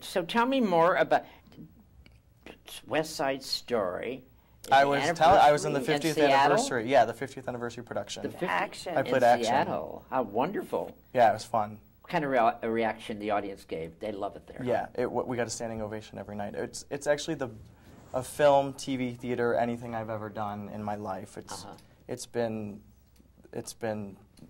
So tell me more about West Side Story. I was in the 50th anniversary. Yeah, the 50th anniversary production. Action. I played in action. Seattle. How wonderful. Yeah, it was fun. What kind of a reaction the audience gave? They love it there. Yeah, we got a standing ovation every night. It's actually a film, TV, theater, anything I've ever done in my life. It's been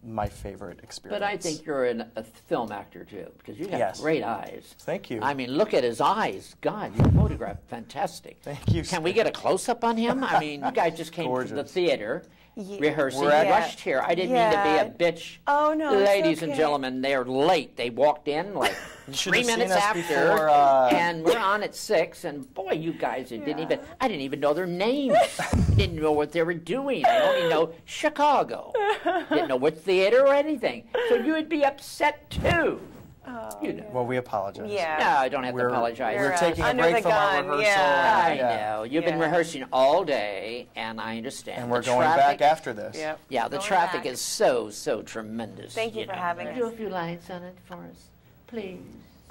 my favorite experience. But I think you're a film actor too, because you have great eyes. Thank you. I mean, look at his eyes. God, your photograph, fantastic. Thank you. Can we get a close-up on him? I mean, you guys just came to the theater. Rehearsing, rushed here. I didn't mean to be a bitch. Oh no, ladies and gentlemen, they're late. They walked in like 3 minutes after, and we're on at 6. And boy, you guys didn't even. I didn't even know their names. Didn't know what they were doing. I only know Chicago. Didn't know what theater or anything. So you would be upset too. Oh, You know. Well, we apologize. Yeah. No, I don't have to apologize. We're taking a break from our rehearsal. I know. You've been rehearsing all day, and I understand. And we're going back after this. Yep. Yeah, the traffic is so tremendous. Thank you for having us. Do a few lines on it for us, please.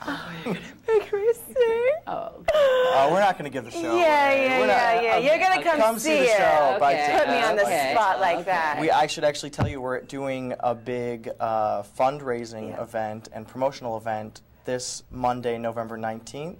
Oh, you're going to make me sing? Oh, we're not going to give the show Yeah. You're going to come see the show. Okay. Put me on the spot like that. I should actually tell you we're doing a big fundraising event and promotional event this Monday, November 19th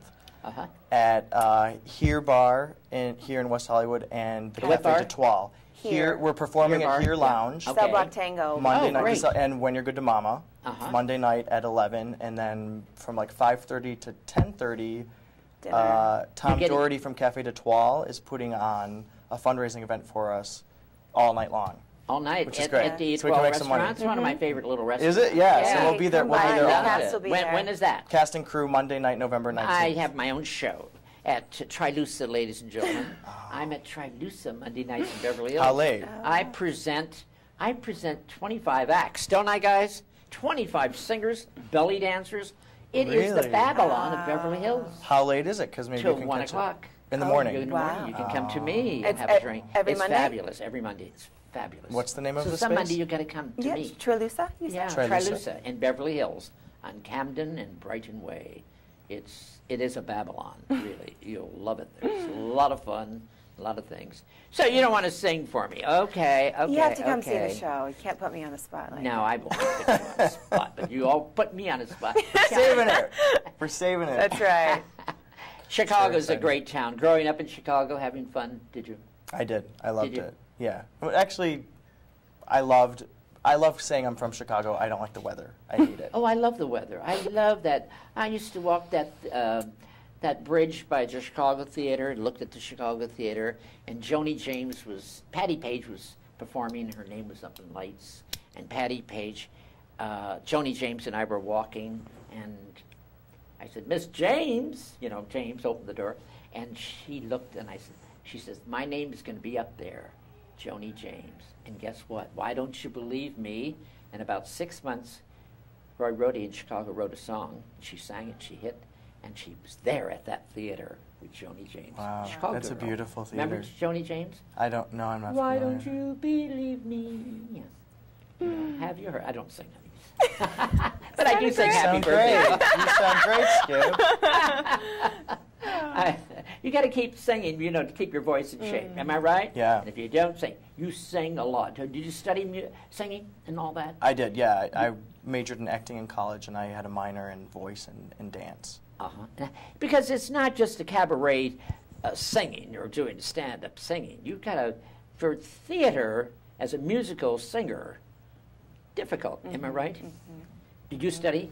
at Here Bar here in West Hollywood and the Café d'Etoile. Here we're performing at Here Lounge. Cell Block Tango. Monday night, and When You're Good to Mama. Monday night at 11, and then from like 5:30 to 10:30, Tom Doherty from Café d'Etoile is putting on a fundraising event for us all night long. All night, which is great. At the so we can make some money. It's one of my favorite little restaurants. Is it? Yeah. So we'll be there. We'll be there. Cast will be there. When is that? Cast and crew Monday night, November 19th. I have my own show at Trilusa, ladies and gentlemen. I'm at Trilusa Monday nights in Beverly Hills. How late? I present 25 acts, don't I, guys? 25 singers, belly dancers. It is the Babylon of Beverly Hills. How late is it? Because maybe till you can 1 o'clock in the morning. In the morning, you can come to me and have a drink. Every Monday? Fabulous. Every Monday, it's fabulous. What's the name of the space? So some Monday you got to come to me. Trilusa. Yeah, Trilusa in Beverly Hills on Camden and Brighton Way. It is a Babylon, really. You'll love it. There's a lot of fun. A lot of things. So you don't want to sing for me. Okay. You have to come see the show. You can't put me on the spot like that. I won't put you on the spot, but you all put me on the spot. Saving it. We're saving it. That's right. Chicago's a great town. Growing up in Chicago, having fun, did you? I did. I loved it. Yeah. Actually, I loved saying I'm from Chicago. I don't like the weather. I hate it. Oh, I love the weather. I love that. I used to walk that bridge by the Chicago Theater, looked at the Chicago Theater, and Patty Page was performing. Her name was up in lights, and Patty Page, Joni James and I were walking, and I said, "Miss James," James opened the door, and she looked, and she says, "My name is going to be up there, Joni James." And guess what? Why don't you believe me? In about 6 months, Roy Rhodey in Chicago wrote a song. She sang it, she hit. And she was there at that theater with Joni James. Wow, that's a beautiful theater. Remember Joni James? I don't know. I'm not Why familiar. don't you believe me? Yes. Have you heard? I don't sing any. But I do sing Happy Birthday. You sound great, Skip. You got to keep singing, to keep your voice in shape. Am I right? Yeah. And if you don't sing, you sing a lot. Did you study singing and all that? I did, yeah. I majored in acting in college, and I had a minor in voice and dance. Because it's not just a cabaret singing or doing stand-up singing. You've got to, for theater, as a musical singer, difficult. Am I right? Did you study?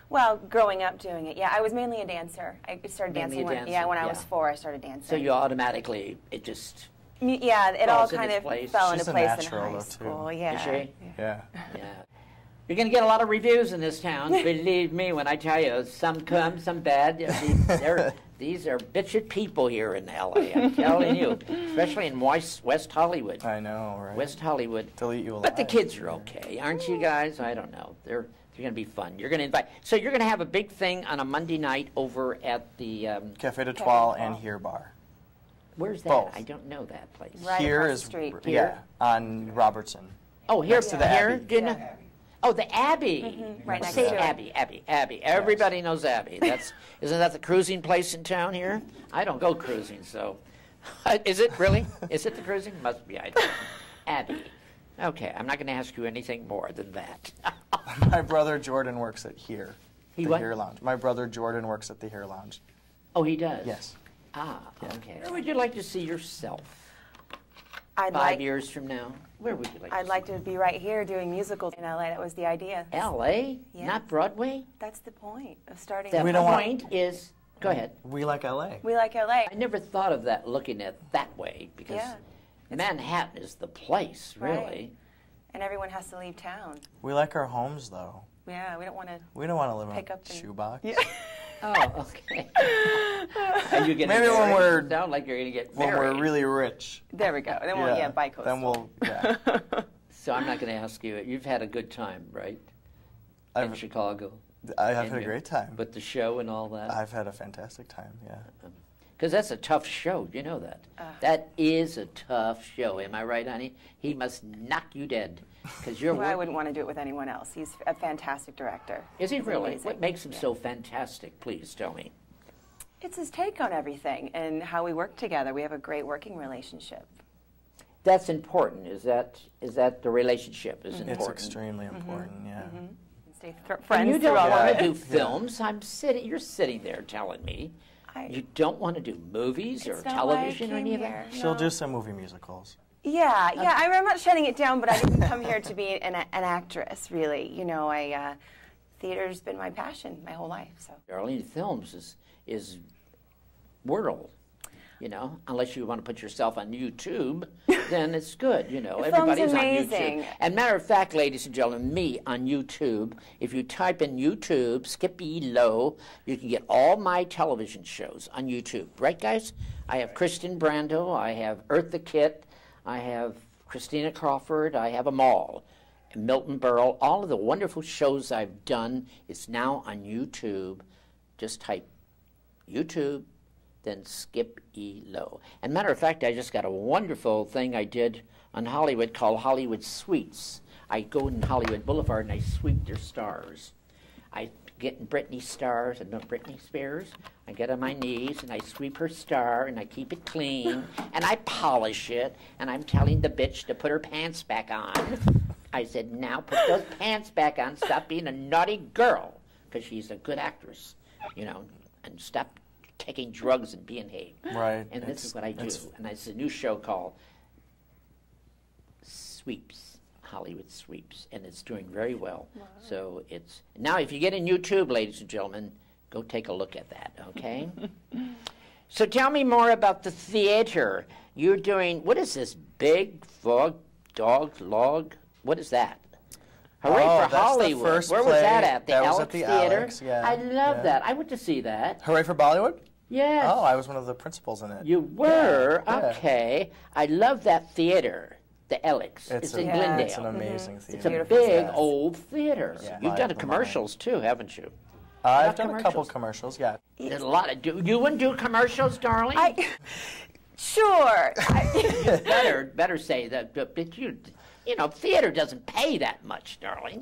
Well, growing up doing it, yeah. I was mainly a dancer. I started dancing when I was 4. I started dancing. So you automatically, it just... Yeah, it all kind of fell into She's place in high school. Too. Yeah. Is she? Yeah. You're going to get a lot of reviews in this town. Believe me when I tell you, some come, some bad. These are bitchy people here in L.A., I'm telling you, especially in West Hollywood. I know, right? West Hollywood. They'll eat you alive. But the kids are okay, aren't you guys? I don't know. They're going to be fun. You're going to invite. So you're going to have a big thing on a Monday night over at the Café d'Etoile and Here Bar. Where's that? Both. I don't know that place. Right Here across is the street. Yeah, on Robertson. Oh, here next to the Abbey. Do you know? Oh, the Abbey. Right next Say to it. Abbey. Everybody knows Abbey. Isn't that the cruising place in town here? I don't go cruising, so. Is it really? Is it the cruising? Must be. I don't. Abbey. Okay, I'm not going to ask you anything more than that. My brother Jordan works at Here. He the what? Here Lounge. My brother Jordan works at the Here Lounge. Oh, he does? Yes. Ah, okay. Where would you like to see yourself? I'd 5 years from now? Where would you like I'd like to be right here doing musicals in LA. That was the idea. L.A.? Yes. Not Broadway? That's the point of starting. The point is, go ahead. We like LA. We like LA. I never thought of that, looking at that way, because Manhattan is the place, really. Right. And everyone has to leave town. We like our homes, though. Yeah, we don't want to. We don't want to live in pick a up shoebox. Yeah. Oh, okay. Are you getting Maybe married? when we're sound like you're going to get when married. we're really rich. There we go. Then we'll buy coastal. Then we'll So I'm not going to ask you. You've had a good time, right? In Chicago. I have had a great time. With the show and all that. I've had a fantastic time. Yeah. Because that's a tough show. You know that. That is a tough show. Am I right, honey? He must knock you dead. Because you're. Well, I wouldn't want to do it with anyone else. He's a fantastic director. Is he really? Amazing. What makes him so fantastic? Please tell me. It's his take on everything and how we work together. We have a great working relationship. That's important. Is that the relationship is important? It's extremely important. Yeah. Stay friends. You don't through all want of to it. do films. You're sitting there telling me you don't want to do movies or television or any of that. She'll do some movie musicals. Yeah. I'm not shutting it down, but I didn't come here to be an actress. Really, you know, theater's been my passion my whole life. So. Darlene, films is world. You know, unless you want to put yourself on YouTube, then it's good. You know, everybody's on YouTube. And matter of fact, ladies and gentlemen, me on YouTube. If you type in YouTube, Skippy Lowe, you can get all my television shows on YouTube. Right, guys? I have Kristen Brando. I have Earth the Kit. I have Christina Crawford. I have them all. And Milton Berle. All of the wonderful shows I've done is now on YouTube. Just type YouTube, then Skip E. Lowe. And matter of fact, I just got a wonderful thing I did on Hollywood called Hollywood Sweeps. I go in Hollywood Boulevard and I sweep their stars. I get in Britney Spears. I get on my knees and I sweep her star and I keep it clean and I polish it and I'm telling the bitch to put her pants back on. I said, now put those pants back on. Stop being a naughty girl, because she's a good actress, you know, and stop taking drugs and being behaved. Right. And this is what I do. And it's a new show called Sweeps, Hollywood Sweeps, and it's doing very well. Wow. So it's now, if you get in YouTube, ladies and gentlemen, go take a look at that. Okay. So tell me more about the theater. You're doing, what is this, big log? What is that? Hooray for Hollywood. The first Where was that at? The Alex Theater? Alex, yeah. I love that. I went to see that. Hooray for Bollywood? Yes. Oh, I was one of the principals in it. You were? Yeah. Okay. I love that theater, the Alex. It's in Glendale. It's an amazing theater. It's a big old theater. Yeah. You've done commercials too, haven't you? I've done a couple commercials, yeah. There's a lot of, you wouldn't do commercials, darling? Sure. Better say that, but you know, theater doesn't pay that much, darling.